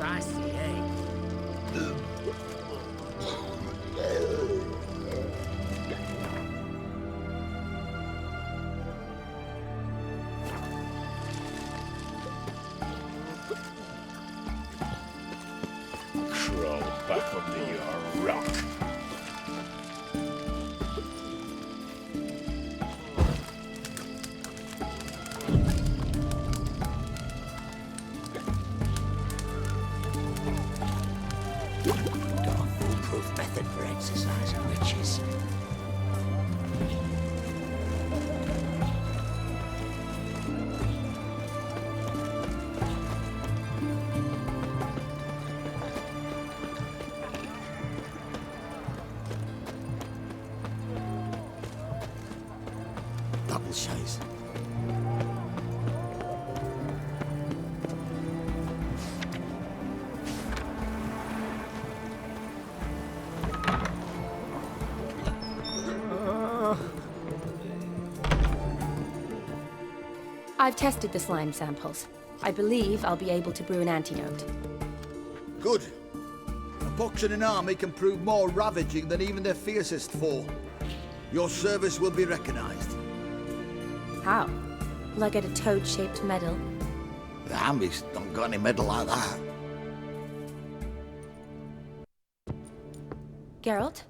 Spicy, eh? Crawl back under your rock. Got a foolproof method for exercising witches. Double chase. I've tested the slime samples. I believe I'll be able to brew an antidote. Good. A pox in an army can prove more ravaging than even their fiercest foe. Your service will be recognized. How? Will I get a toad-shaped medal? The army's don't got any medal like that. Geralt?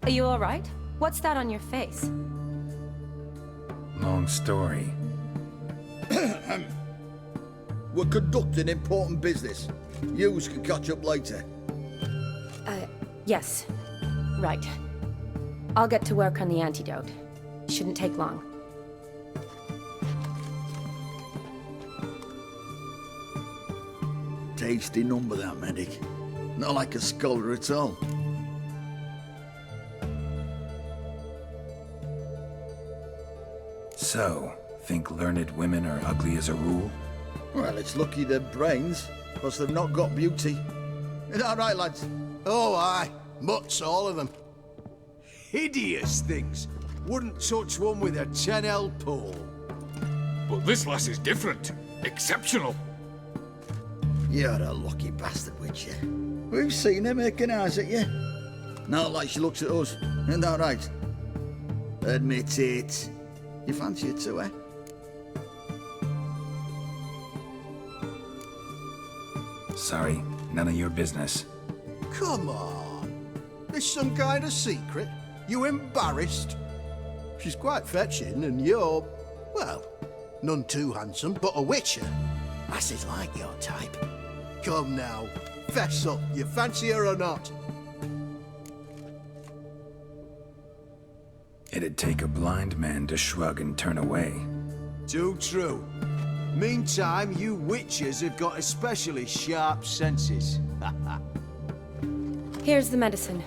Are you alright? What's that on your face? Long story. We're conducting important business. Yous can catch up later. Yes. Right. I'll get to work on the antidote. Shouldn't take long. Tasty number, that medic. Not like a scholar at all. So, think learned women are ugly as a rule? Well, it's lucky they're brains, plus they've not got beauty. Is that right, lads? Oh, aye. Mutts, all of them. Hideous things. Wouldn't touch one with a 10L pole. But this lass is different. Exceptional. You're a lucky bastard, Witcher. We've seen her making eyes at you. Not like she looks at us. Isn't that right? Admit it. You fancy it too, eh? Sorry, none of your business. Come on. This some kind of secret? You embarrassed? She's quite fetching, and you're, well, none too handsome, but a witcher. Lasses like your type. Come now, fess up. You fancy her or not? It'd take a blind man to shrug and turn away. Too true. Meantime, you witches have got especially sharp senses. Here's the medicine.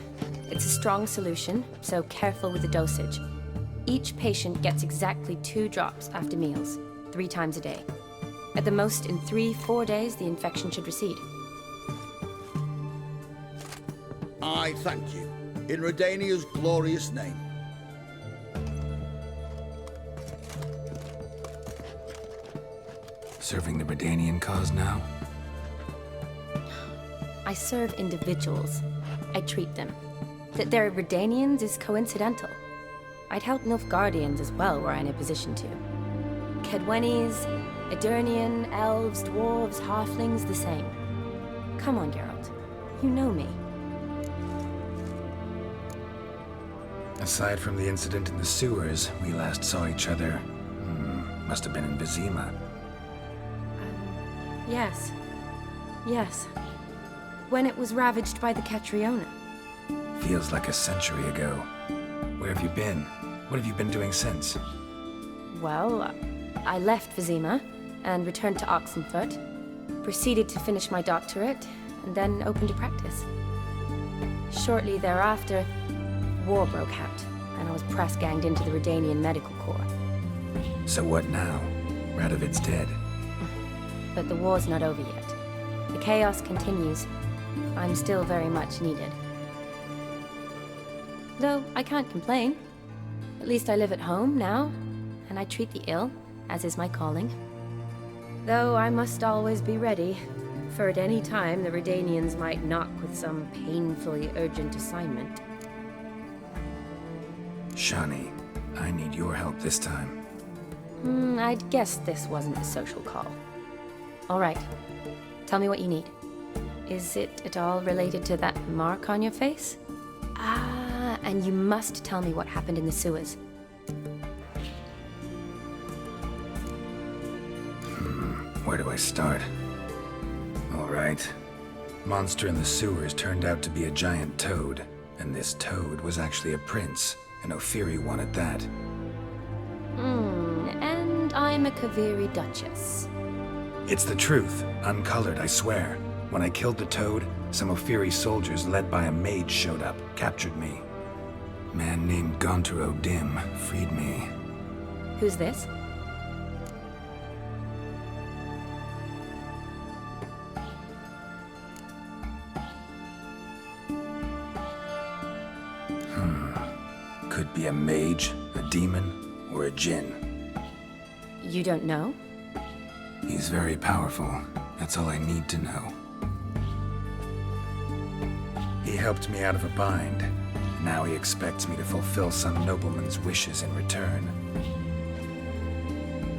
It's a strong solution, so careful with the dosage. Each patient gets exactly 2 drops after meals, 3 times a day. At the most, in 3-4 days, the infection should recede. I thank you. In Redania's glorious name. Serving the Redanian cause now? I serve individuals. I treat them. That they're Redanians is coincidental. I'd help Nilfgaardians as well were I in a position to. Kedwenis, Edirnian, elves, dwarves, halflings, the same. Come on, Geralt. You know me. Aside from the incident in the sewers, we last saw each other. Must have been in Vizima. Yes. Yes. When it was ravaged by the Catriona. Feels like a century ago. Where have you been? What have you been doing since? Well, I left Vizima and returned to Oxenfurt, proceeded to finish my doctorate, and then opened a practice. Shortly thereafter, war broke out, and I was press-ganged into the Redanian Medical Corps. So what now? Radovid's dead. But the war's not over yet. The chaos continues. I'm still very much needed. Though I can't complain. At least I live at home now, and I treat the ill, as is my calling. Though I must always be ready for at any time the Redanians might knock with some painfully urgent assignment. Shani, I need your help this time. I'd guess this wasn't a social call. All right. Tell me what you need. Is it at all related to that mark on your face? Ah, and you must tell me what happened in the sewers. Where do I start? All right. Monster in the sewers turned out to be a giant toad, and this toad was actually a prince, an Ophiri one at that. And I'm a Kaviri Duchess. It's the truth, uncolored, I swear. When I killed the toad, some Ophiri soldiers led by a mage showed up, captured me. Man named Gontaro Dim freed me. Who's this? Could be a mage, a demon, or a djinn. You don't know? He's very powerful. That's all I need to know. He helped me out of a bind. Now he expects me to fulfill some nobleman's wishes in return.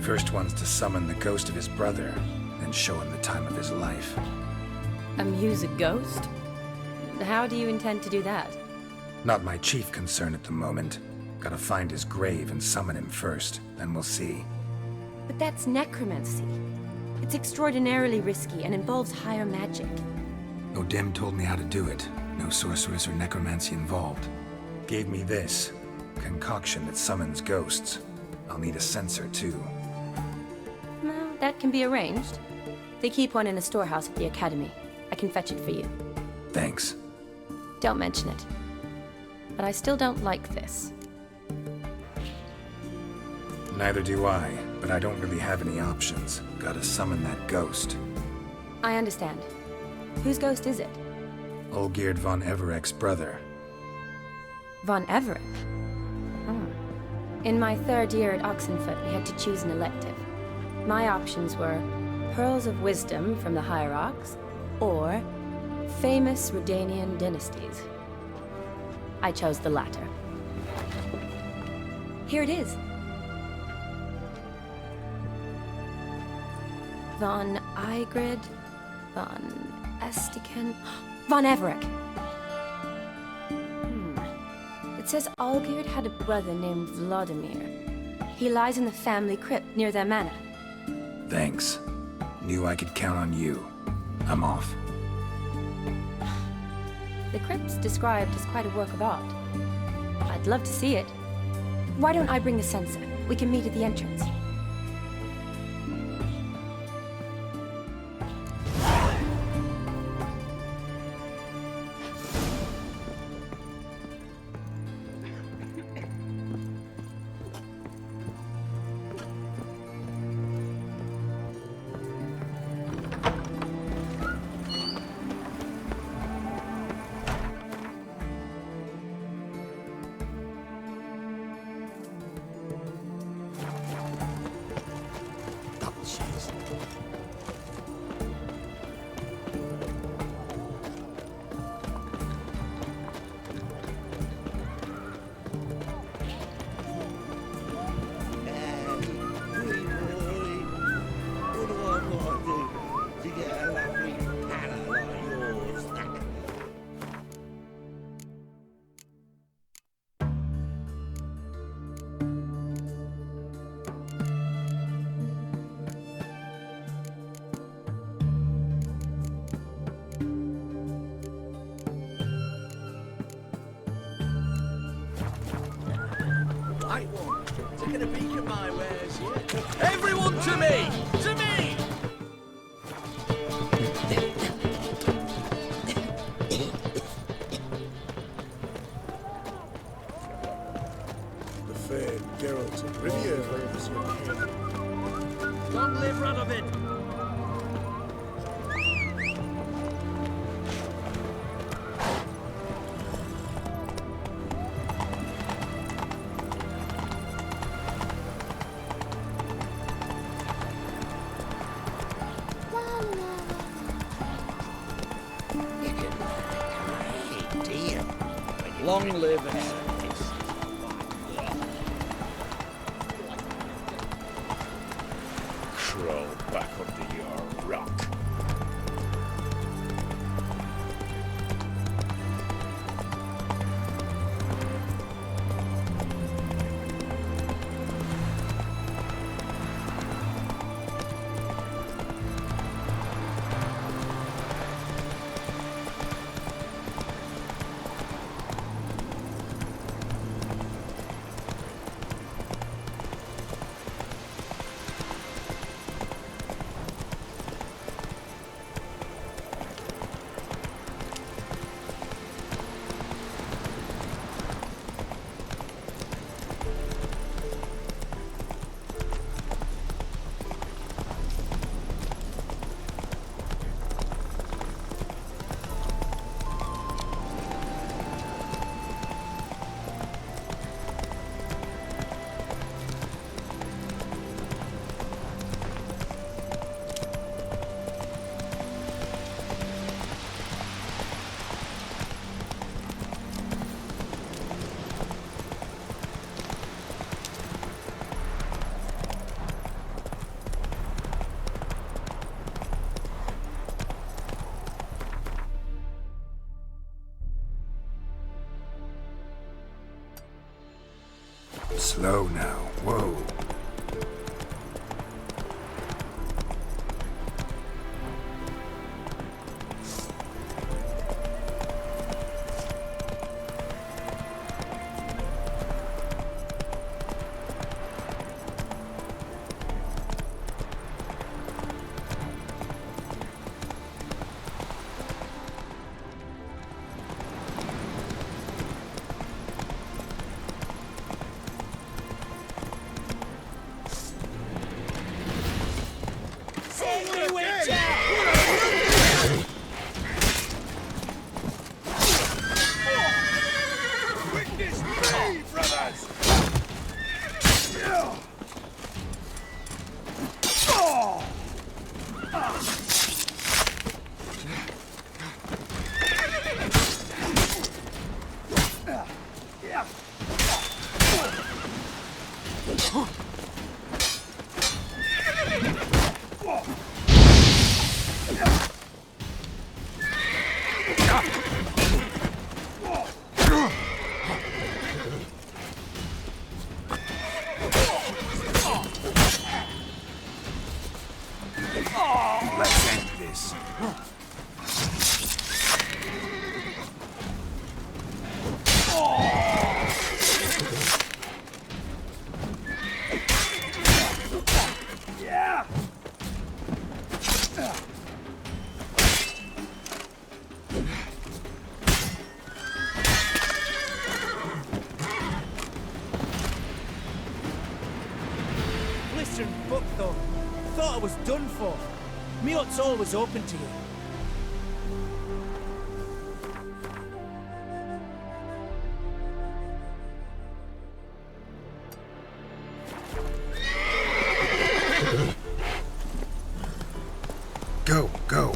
First one's to summon the ghost of his brother, then show him the time of his life. Amuse a ghost? How do you intend to do that? Not my chief concern at the moment. Gotta find his grave and summon him first, then we'll see. But that's necromancy. It's extraordinarily risky and involves higher magic. Odim told me how to do it. No sorceress or necromancy involved. Gave me this concoction that summons ghosts. I'll need a censer too. No, that can be arranged. They keep one in a storehouse at the academy. I can fetch it for you. Thanks. Don't mention it. But I still don't like this. Neither do I, but I don't really have any options. Gotta summon that ghost. I understand. Whose ghost is it? Olgierd von Everec's brother. Von Everec? In my third year at Oxenfoot, we had to choose an elective. My options were Pearls of Wisdom from the Hierarchs, or famous Redanian dynasties. I chose the latter. Here it is. Von Igrid, von Estiken, von Everec. It says Olgierd had a brother named Vlodimir. He lies in the family crypt near their manor. Thanks. Knew I could count on you. I'm off. The crypt's described as quite a work of art. I'd love to see it. Why don't I bring the censer? We can meet at the entrance. Taking a peek at my wares, yeah? Everyone to me! To me! The fair Geralt HW. Long live Radovid! Long live Everec. Crawl back under your rock. Slow now. Whoa. Let's end this. Blistering book though. Thought I was done for. Me hut's always open to you. Go, go.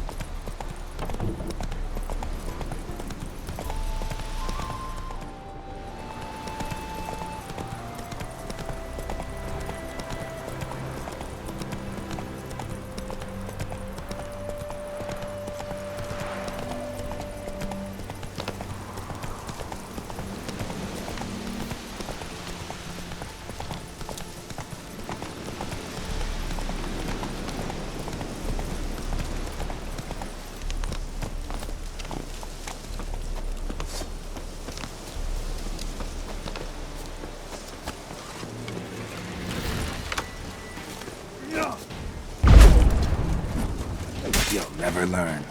You'll never learn.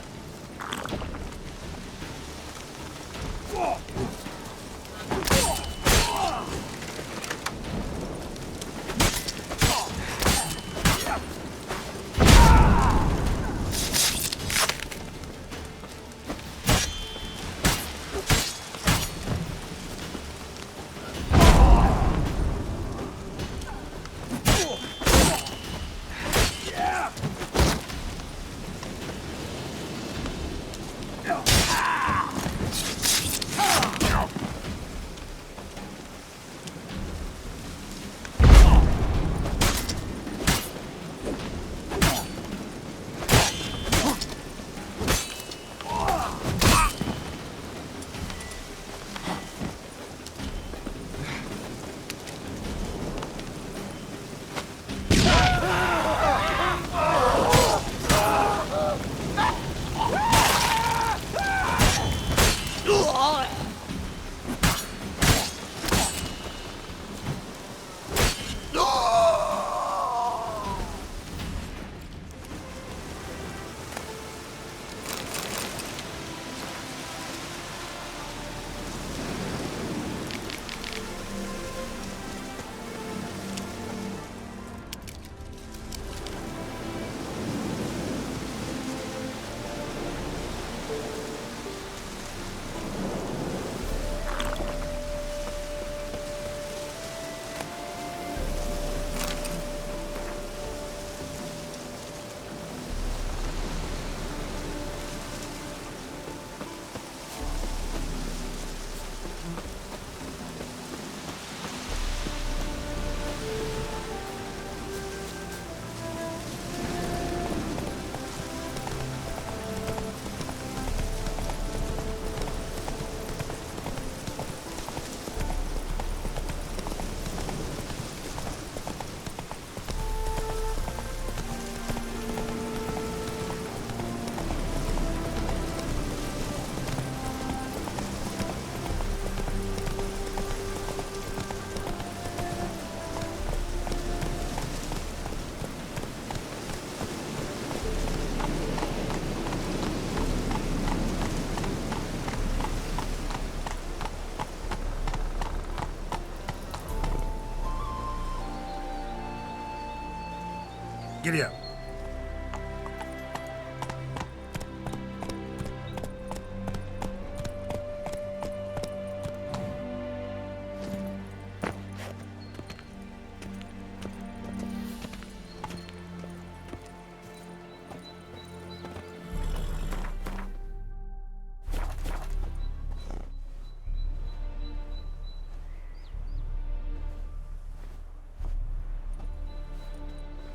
Giddy up.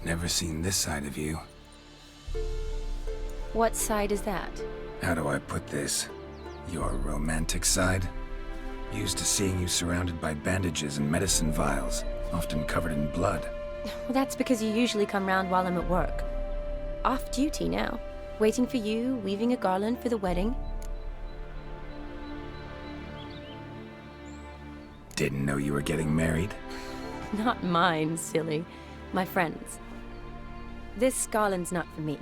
Never seen this side of you. What side is that? How do I put this? Your romantic side? Used to seeing you surrounded by bandages and medicine vials, often covered in blood. Well, that's because you usually come round while I'm at work. Off duty now. Waiting for you, weaving a garland for the wedding. Didn't know you were getting married? Not mine, silly. My friend's. This garland's not for me.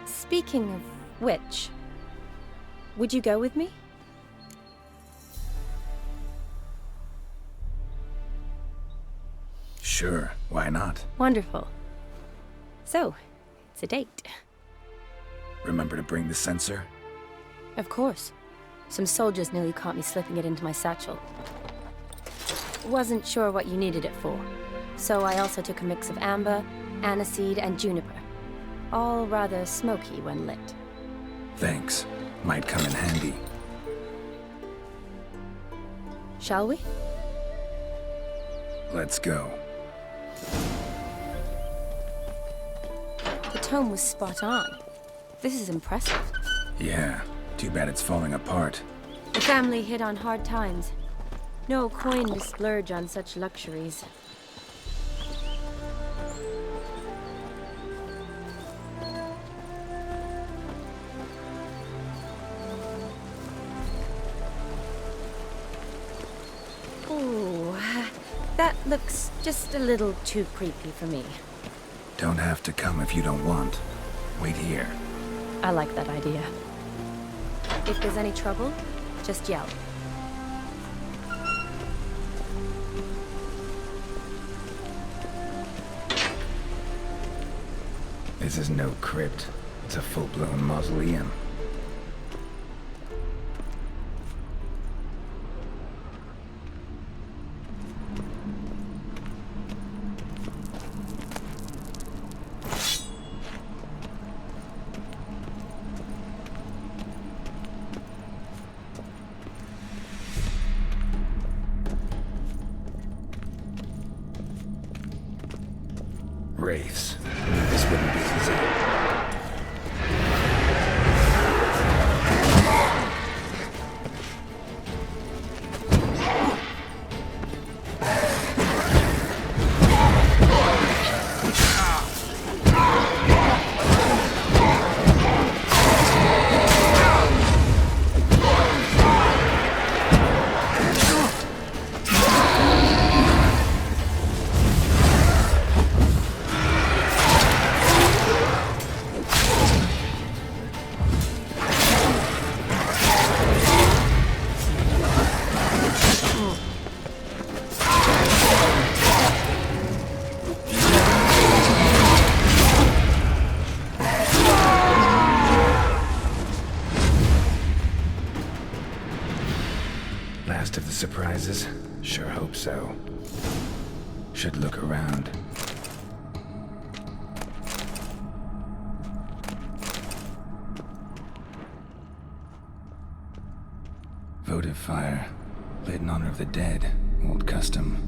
Speaking of which, would you go with me? Sure, why not? Wonderful. So, it's a date. Remember to bring the sensor? Of course. Some soldiers nearly caught me slipping it into my satchel. Wasn't sure what you needed it for, so I also took a mix of amber, aniseed, and juniper. All rather smoky when lit. Thanks. Might come in handy. Shall we? Let's go. The tome was spot on. This is impressive. Yeah, too bad it's falling apart. The family hit on hard times. No coin to splurge on such luxuries. Ooh, that looks just a little too creepy for me. Don't have to come if you don't want. Wait here. I like that idea. If there's any trouble, just yell. This is no crypt. It's a full-blown mausoleum. Wraiths. This wouldn't be easy. Last of the surprises? Sure hope so. Should look around. Votive fire. Lit in honor of the dead. Old custom.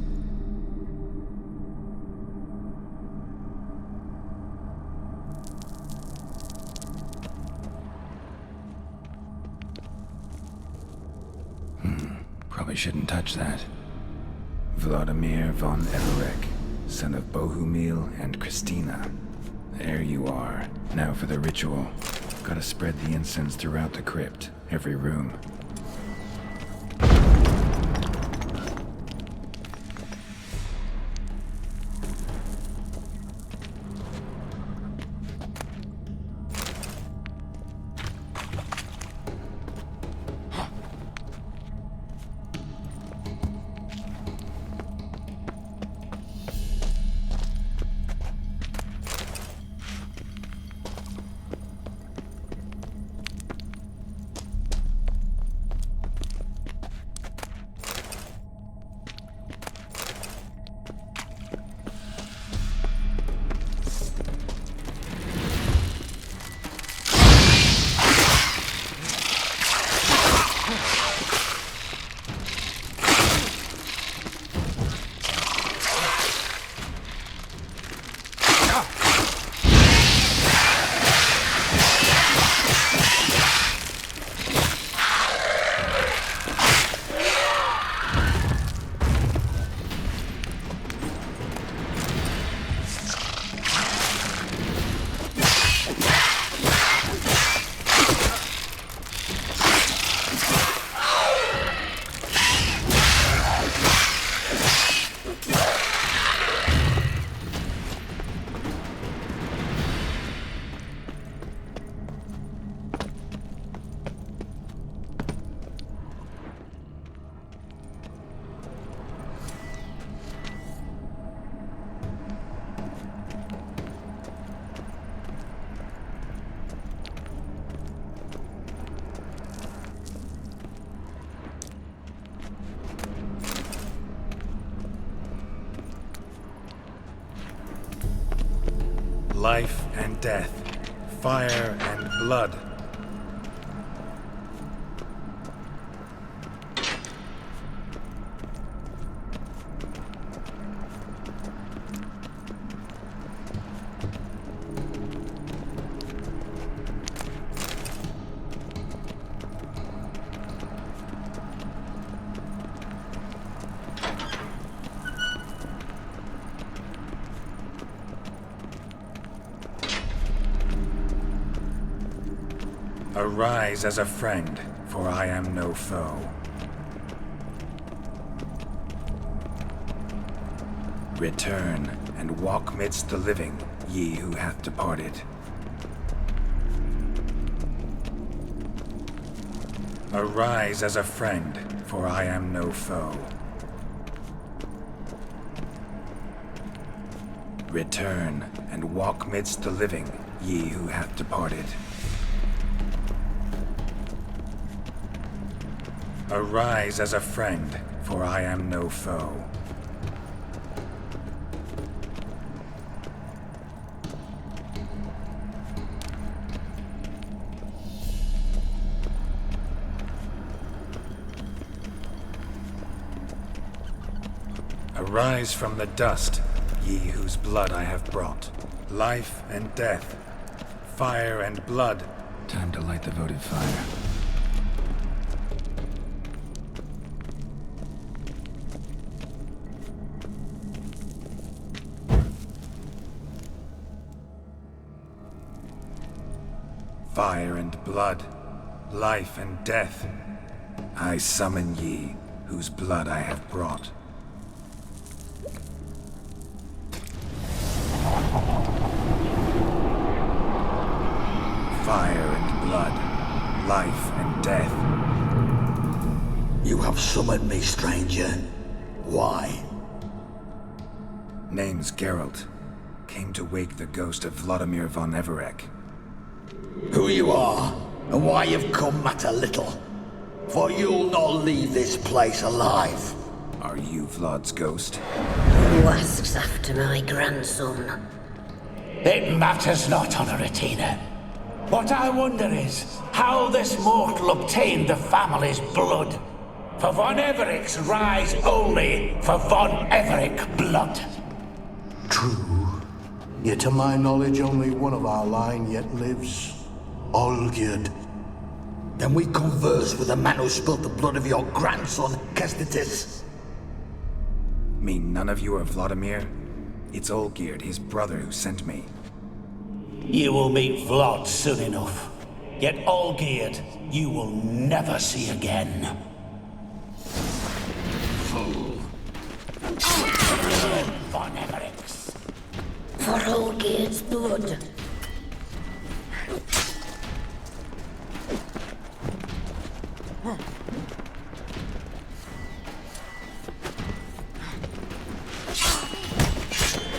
Probably shouldn't touch that. Vlodimir von Everec, son of Bohumil and Christina. There you are. Now for the ritual. Gotta spread the incense throughout the crypt, every room. life and death, fire and blood. Arise as a friend, for I am no foe. Return and walk midst the living, ye who hath departed. Arise as a friend, for I am no foe. Return and walk midst the living, ye who hath departed. Arise as a friend, for I am no foe. Arise from the dust, ye whose blood I have brought. Life and death, fire and blood. Time to light the votive fire. Fire and blood, life and death, I summon ye, whose blood I have brought. Fire and blood, life and death. You have summoned me, stranger. Why? Name's Geralt. Came to wake the ghost of Vlodimir von Everec. Who you are, and why you've come matter little. For you'll not leave this place alive. Are you Vlod's ghost? Who asks after my grandson? It matters not, Honoratina. What I wonder is how this mortal obtained the family's blood. For von Everec's rise only for von Everec blood. True. Yet to my knowledge, only one of our line yet lives. Olgierd. Then we converse with the man who spilt the blood of your grandson, Kestitis. Mean none of you are Vlodimir? It's Olgierd, his brother, who sent me. You will meet Vlod soon enough. Yet Olgierd, you will never see again. Fool. Von Everec's. For Olgierd's blood.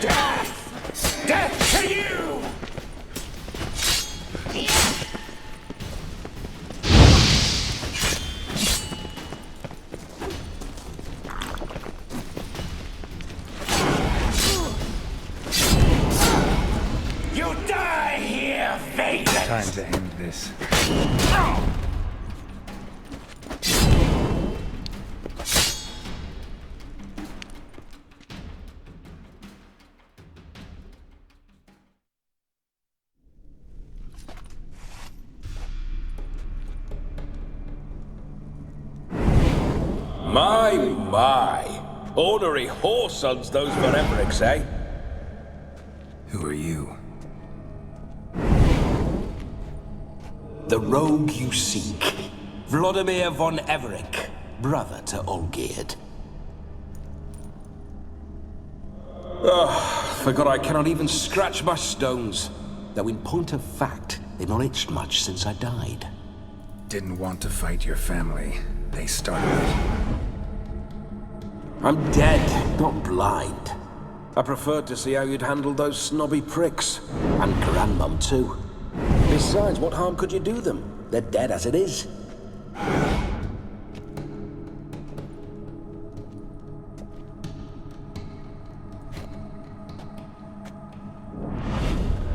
Death! Death to you! You die here, vagrant! Time to end this. My. Ornery whoresons those von Everecs, eh? Who are you? The rogue you seek. Vlodimir von Everec, brother to Olgierd. Forgot I cannot even scratch my stones. Though in point of fact, they've not itched much since I died. Didn't want to fight your family. They started it. I'm dead, not blind. I preferred to see how you'd handle those snobby pricks. And Grandmum, too. Besides, what harm could you do them? They're dead as it is.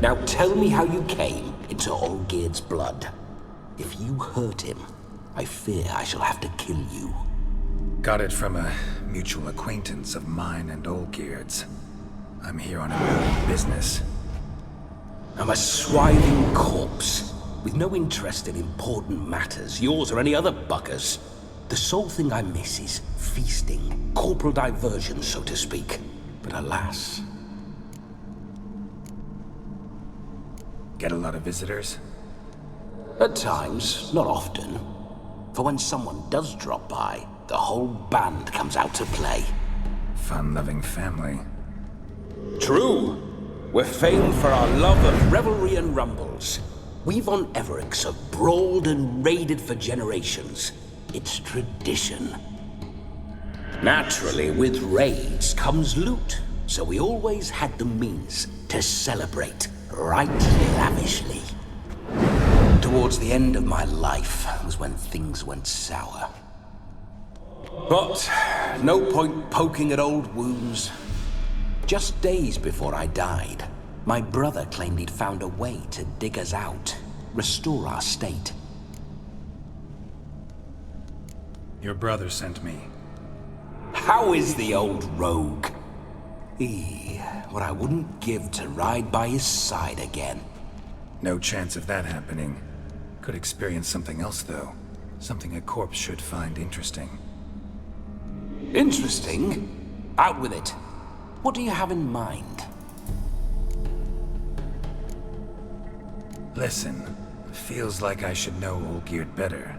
Now tell me how you came into Olgierd's blood. If you hurt him, I fear I shall have to kill you. Got it from a mutual acquaintance of mine and Olgierd's. I'm here on a business. I'm a swiving corpse, with no interest in important matters, yours or any other buggers. The sole thing I miss is feasting, corporal diversion, so to speak. But alas... Get a lot of visitors? At times, not often. For when someone does drop by, the whole band comes out to play. Fun-loving family. True. We're famed for our love of revelry and rumbles. We've on Everec have brawled and raided for generations. It's tradition. Naturally, with raids comes loot, so we always had the means to celebrate right lavishly. Towards the end of my life was when things went sour. But no point poking at old wounds. Just days before I died, my brother claimed he'd found a way to dig us out, restore our state. Your brother sent me. How is the old rogue? What I wouldn't give to ride by his side again. No chance of that happening. Could experience something else, though. Something a corpse should find interesting. Interesting? Out with it. What do you have in mind? Listen, feels like I should know Olgierd better.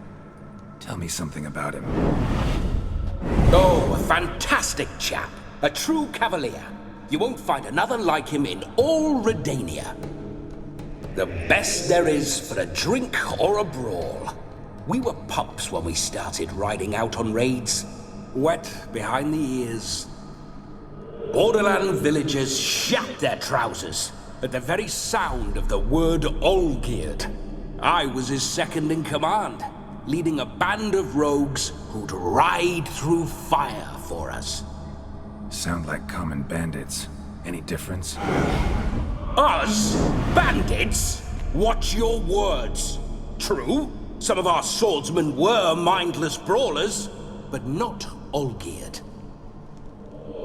Tell me something about him. Oh, a fantastic chap. A true cavalier. You won't find another like him in all Redania. The best there is for a drink or a brawl. We were pups when we started riding out on raids. Wet behind the ears. Borderland villagers shat their trousers at the very sound of the word Olgierd. I was his second in command, leading a band of rogues who'd ride through fire for us. Sound like common bandits. Any difference? Us? Bandits? Watch your words. True, some of our swordsmen were mindless brawlers, but not Olgierd.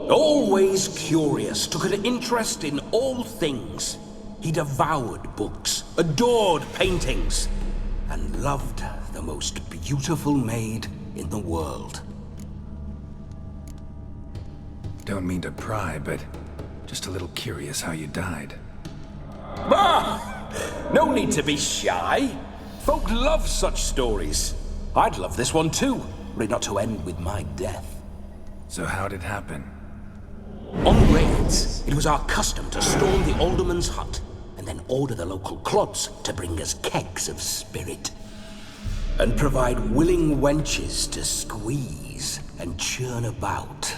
Always curious, took an interest in all things. He devoured books, adored paintings, and loved the most beautiful maid in the world. Don't mean to pry, but just a little curious how you died. No need to be shy. Folk love such stories. I'd love this one too, were it not to end with my death. So how'd it happen? On raids, it was our custom to storm the alderman's hut and then order the local clods to bring us kegs of spirit. And provide willing wenches to squeeze and churn about.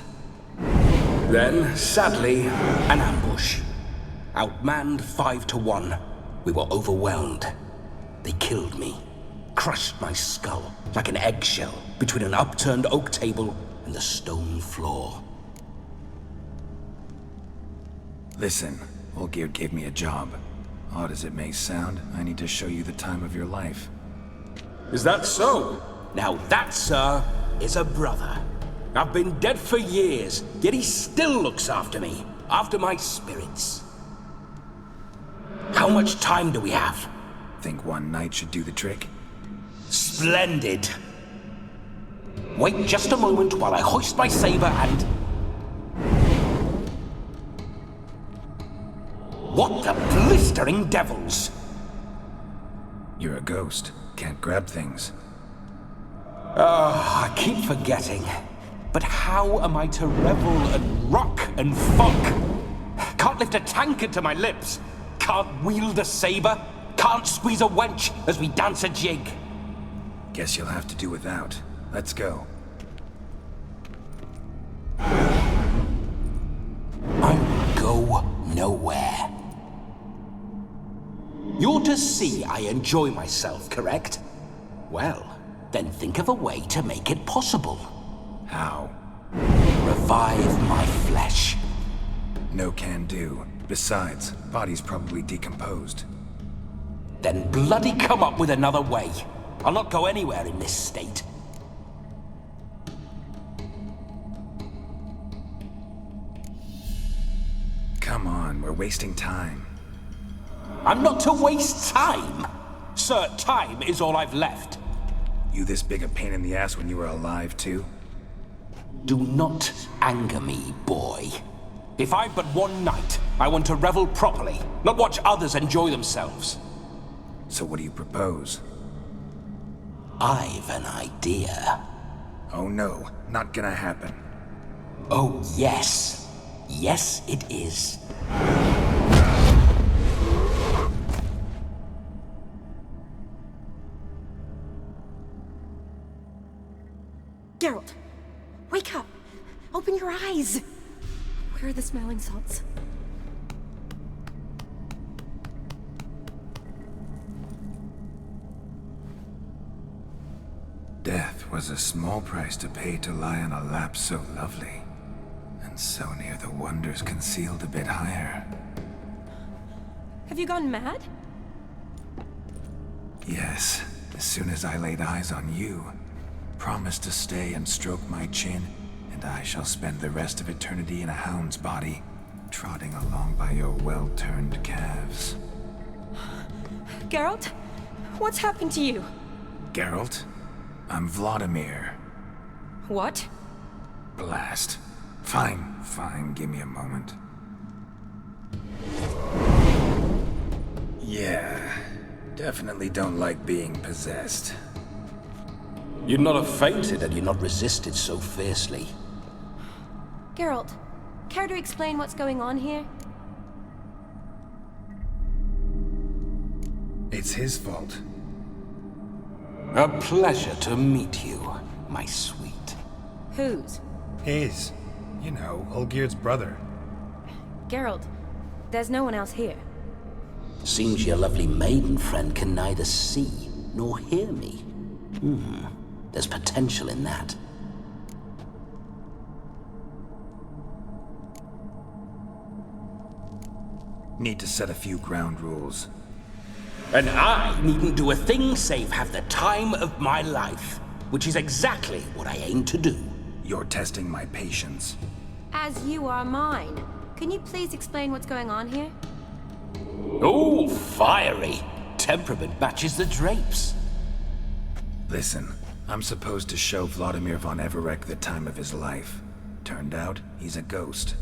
Then, sadly, an ambush. Outmanned 5-1, we were overwhelmed. They killed me, crushed my skull like an eggshell between an upturned oak table and the stone floor. Listen, Olgierd gave me a job. Odd as it may sound, I need to show you the time of your life. Is that so? Now that, sir, is a brother. I've been dead for years, yet he still looks after me, after my spirits. How much time do we have? Think one night should do the trick? Splendid. Wait just a moment while I hoist my saber and... What the blistering devils? You're a ghost. Can't grab things. I keep forgetting. But how am I to revel and rock and fuck? Can't lift a tankard to my lips. Can't wield a saber. Can't squeeze a wench as we dance a jig. Guess you'll have to do without. Let's go. I will go nowhere. You're to see I enjoy myself, correct? Well, then think of a way to make it possible. How? Revive my flesh. No can do. Besides, body's probably decomposed. Then bloody come up with another way. I'll not go anywhere in this state. Come on, we're wasting time. I'm not to waste time. Sir, time is all I've left. You this big a pain in the ass when you were alive, too? Do not anger me, boy. If I've but one night, I want to revel properly, not watch others enjoy themselves. So what do you propose? I've an idea. Oh no, not gonna happen. Oh, yes. Yes, it is. Geralt, wake up! Open your eyes! Where are the smelling salts? Death was a small price to pay to lie on a lap so lovely, and so near the wonders concealed a bit higher. Have you gone mad? Yes, as soon as I laid eyes on you, promised to stay and stroke my chin, and I shall spend the rest of eternity in a hound's body, trotting along by your well-turned calves. Geralt? What's happened to you? Geralt? I'm Vlodimir. What? Blast. Fine, give me a moment. Yeah, definitely don't like being possessed. You'd not have fainted had you not resisted so fiercely. Geralt, care to explain what's going on here? It's his fault. A pleasure to meet you, my sweet. Whose? His. You know, Olgerd's brother. Geralt, there's no one else here. Seems your lovely maiden friend can neither see nor hear me. There's potential in that. Need to set a few ground rules. And I needn't do a thing save have the time of my life, which is exactly what I aim to do. You're testing my patience. As you are mine. Can you please explain what's going on here? Oh, fiery. Temperament matches the drapes. Listen, I'm supposed to show Vlodimir von Everec the time of his life. Turned out, he's a ghost.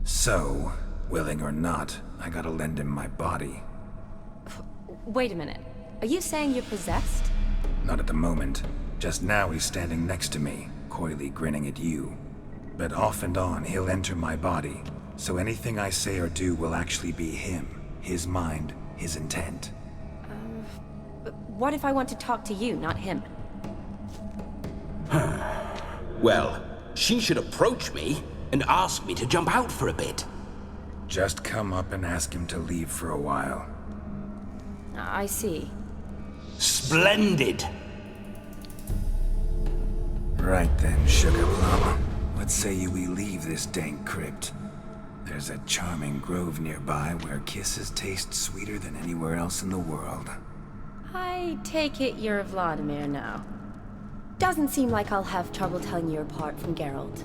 So, willing or not, I gotta lend him my body. Wait a minute. Are you saying you're possessed? Not at the moment. Just now he's standing next to me, coyly grinning at you. But off and on, he'll enter my body. So anything I say or do will actually be him. His mind, his intent. But what if I want to talk to you, not him? Well, she should approach me and ask me to jump out for a bit. Just come up and ask him to leave for a while. I see. Splendid! Right then, Sugar Plum. What say we leave this dank crypt? There's a charming grove nearby where kisses taste sweeter than anywhere else in the world. I take it you're Vlodimir now. Doesn't seem like I'll have trouble telling you apart from Geralt.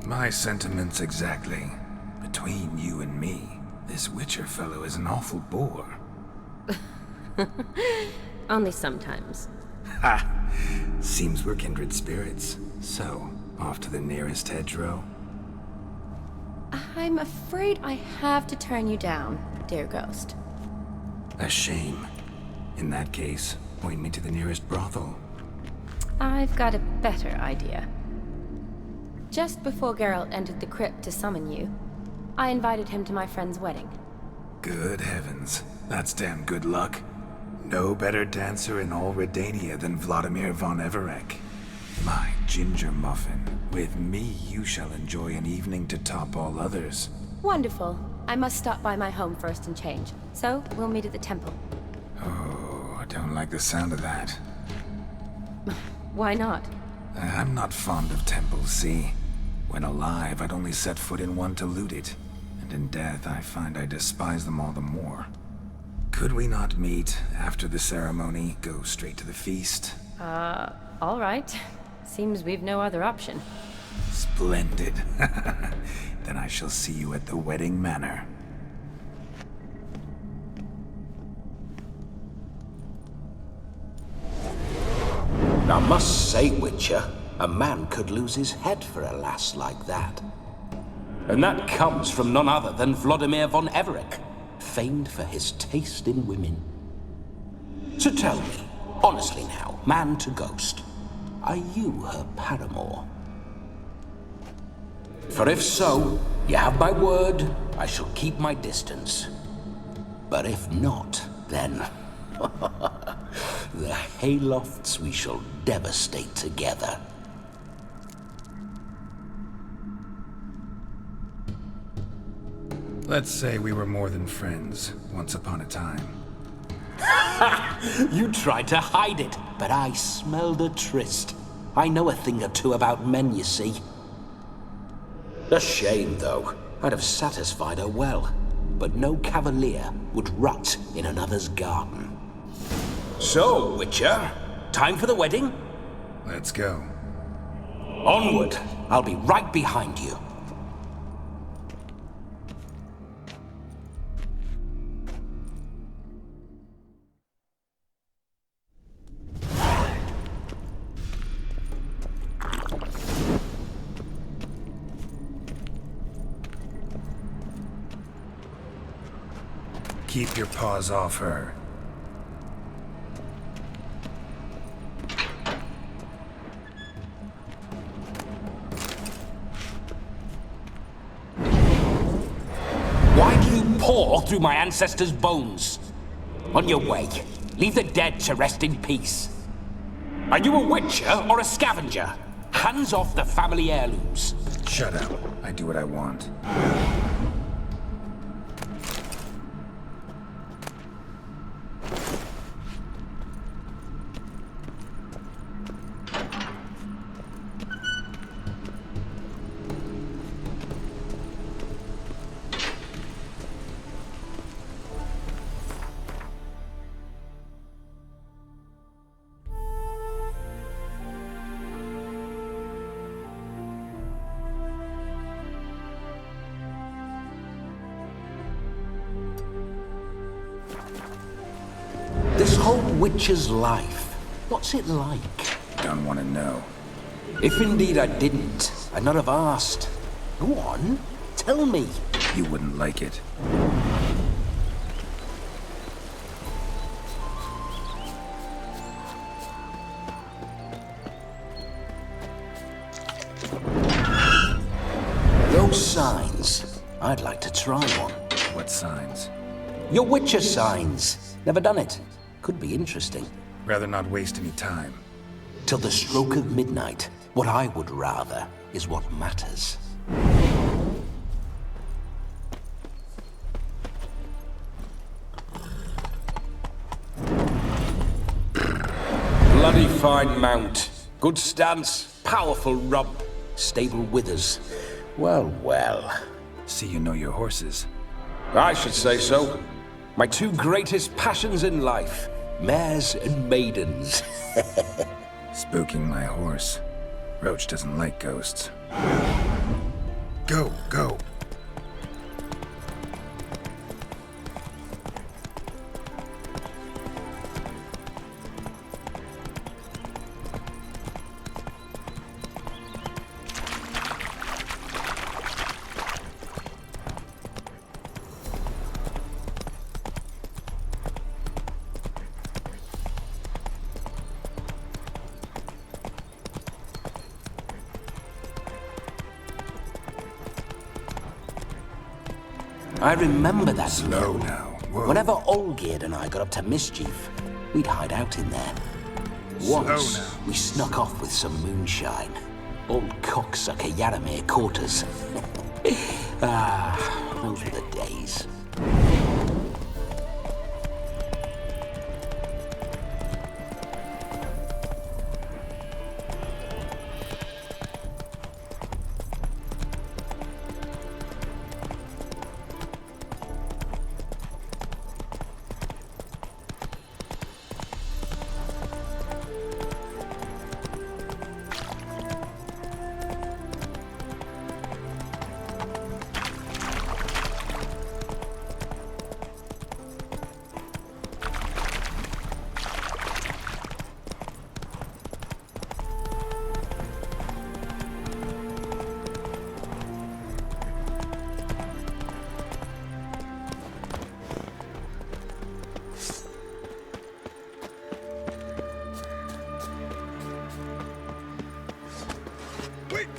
My sentiments exactly. Between you and me, this Witcher fellow is an awful bore. Only sometimes. Ha! Seems we're kindred spirits. So, off to the nearest hedgerow? I'm afraid I have to turn you down, dear ghost. A shame. In that case, point me to the nearest brothel. I've got a better idea. Just before Geralt entered the crypt to summon you, I invited him to my friend's wedding. Good heavens. That's damn good luck. No better dancer in all Redania than Vlodimir von Everec. My ginger muffin. With me, you shall enjoy an evening to top all others. Wonderful. I must stop by my home first and change. So, we'll meet at the temple. Oh, I don't like the sound of Why not? I'm not fond of temples, see? When alive, I'd only set foot in one to loot it. And in death, I find I despise them all the more. Could we not meet after the ceremony, go straight to the feast? All right. Seems we've no other option. Splendid. Then I shall see you at the wedding manor. I must say, Witcher, a man could lose his head for a lass like that. And that comes from none other than Vlodimir von Everec, famed for his taste in women. So tell me, honestly now, man to ghost, are you her paramour? For if so, you have my word, I shall keep my distance. But if not, then... the haylofts we shall devastate together. Let's say we were more than friends, once upon a time. You tried to hide it, but I smelled a tryst. I know a thing or two about men, you see. A shame, though. I'd have satisfied her well, but no cavalier would rot in another's garden. So, Witcher, time for the wedding? Let's go. Onward! I'll be right behind you. Keep your paws off her. Why do you paw through my ancestors' bones? On your way. Leave the dead to rest in peace. Are you a witcher or a scavenger? Hands off the family heirlooms. Shut up. I do what I want. This whole witcher's life, what's it like? Don't want to know. If indeed I didn't, I'd not have asked. Go on, tell me. You wouldn't like it. Those signs, I'd like to try one. What signs? Your witcher signs. Never done it. Could be interesting. Rather not waste any time. Till the stroke of midnight, what I would rather is what matters. Bloody fine mount. Good stance, powerful rump, stable withers. Well, well. See you know your horses. I should say so. My two greatest passions in life, mares and maidens. Spooking my horse. Roach doesn't like ghosts. Go, go. I remember that. Slow now. Whoa. Whenever Olgierd and I got up to mischief, we'd hide out in there. Once, we snuck off with some moonshine. Old cocksucker Yaramir caught us. Those were the days.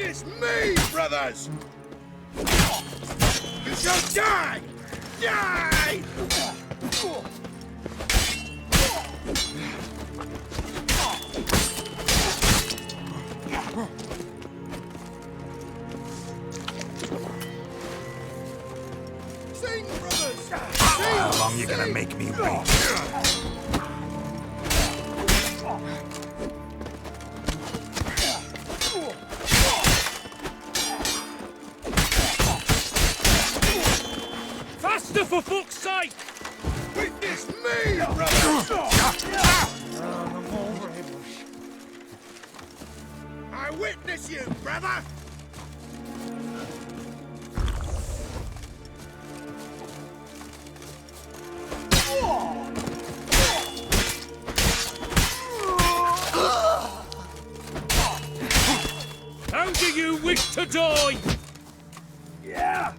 Witness me, brothers! You shall die! Die! Sing, brothers! How long you gonna make me wait? Faster, for fuck's sake! Witness me, brothers! I witness you, brother! How do you wish to die? Yeah!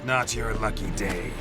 Not your lucky day.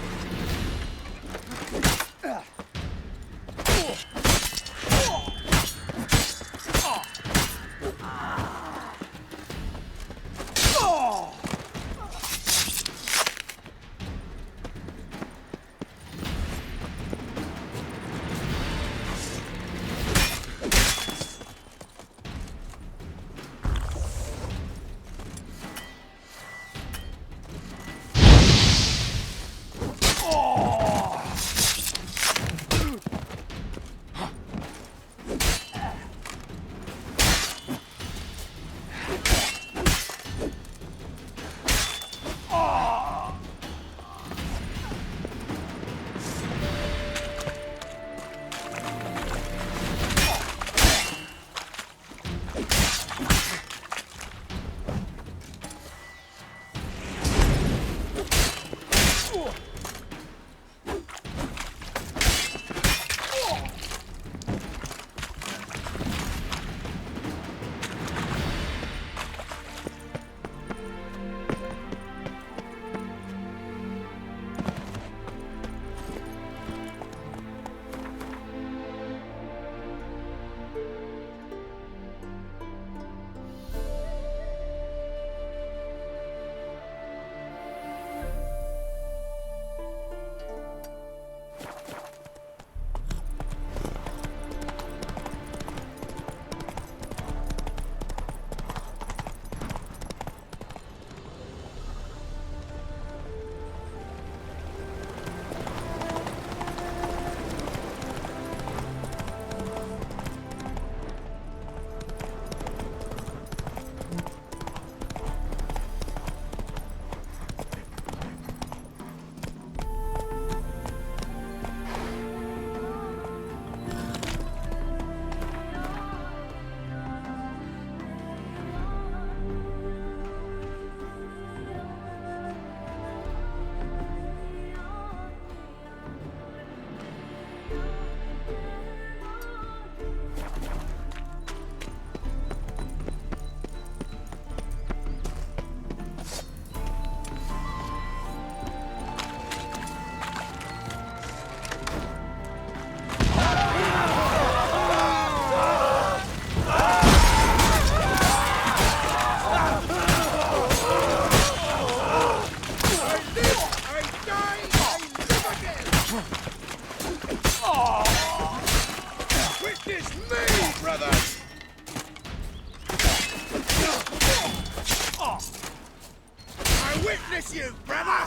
witness you, brother!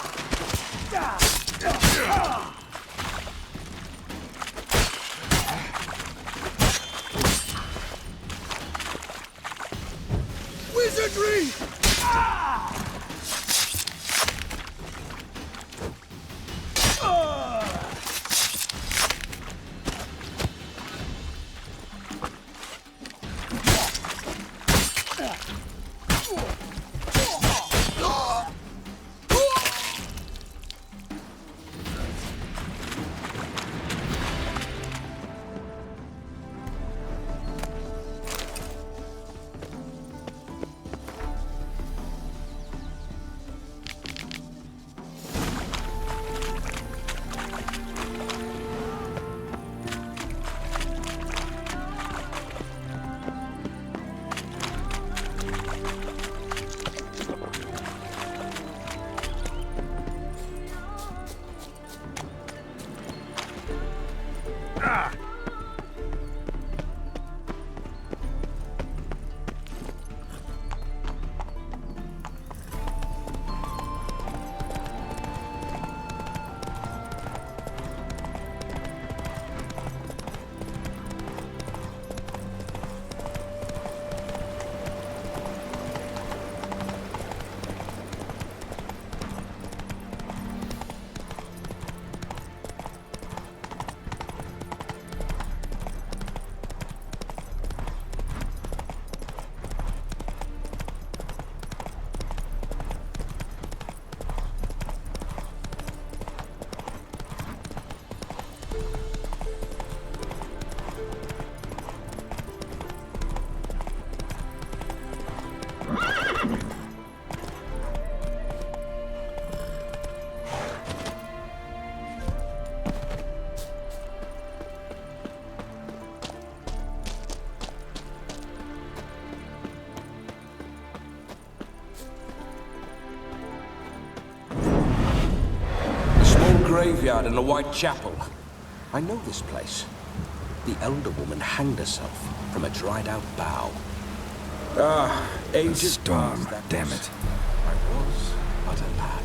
Wizardry! graveyard and a white chapel. I know this place. The elder woman hanged herself from a dried-out bough. Ah, ages storm, past that damn was. it. I was but a lad.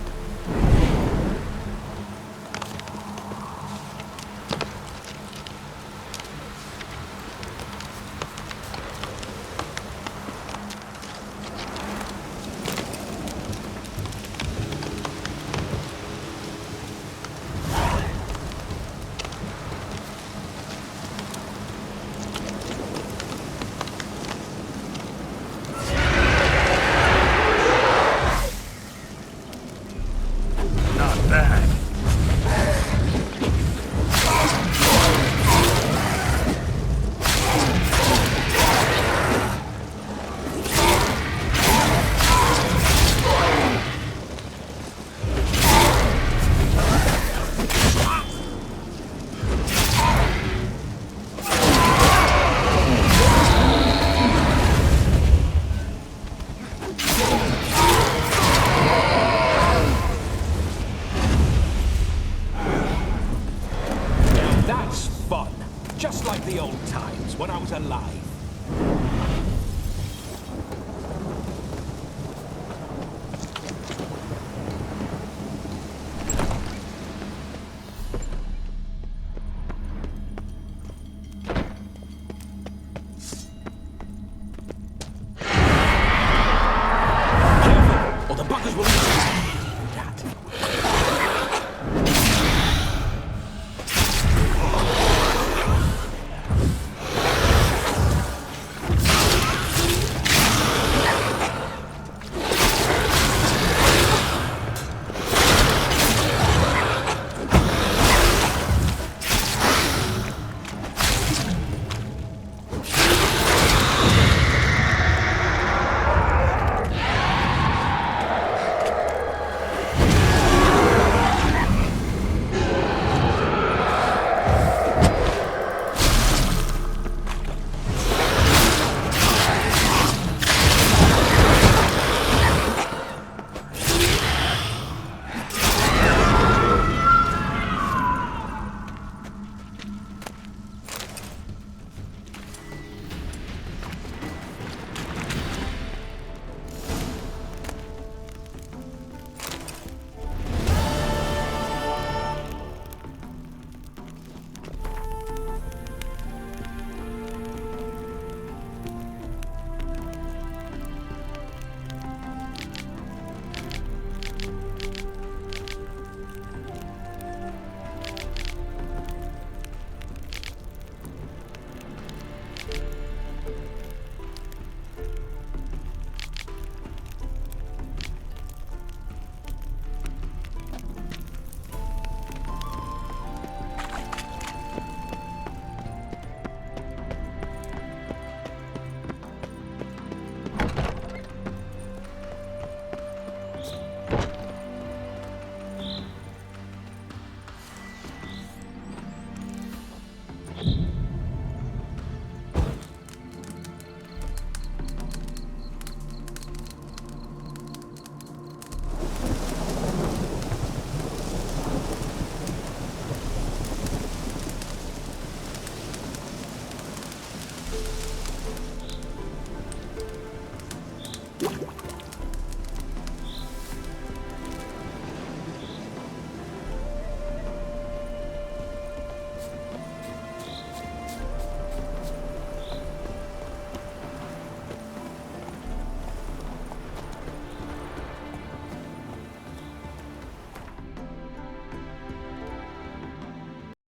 That's fun. Just like the old times when I was alive.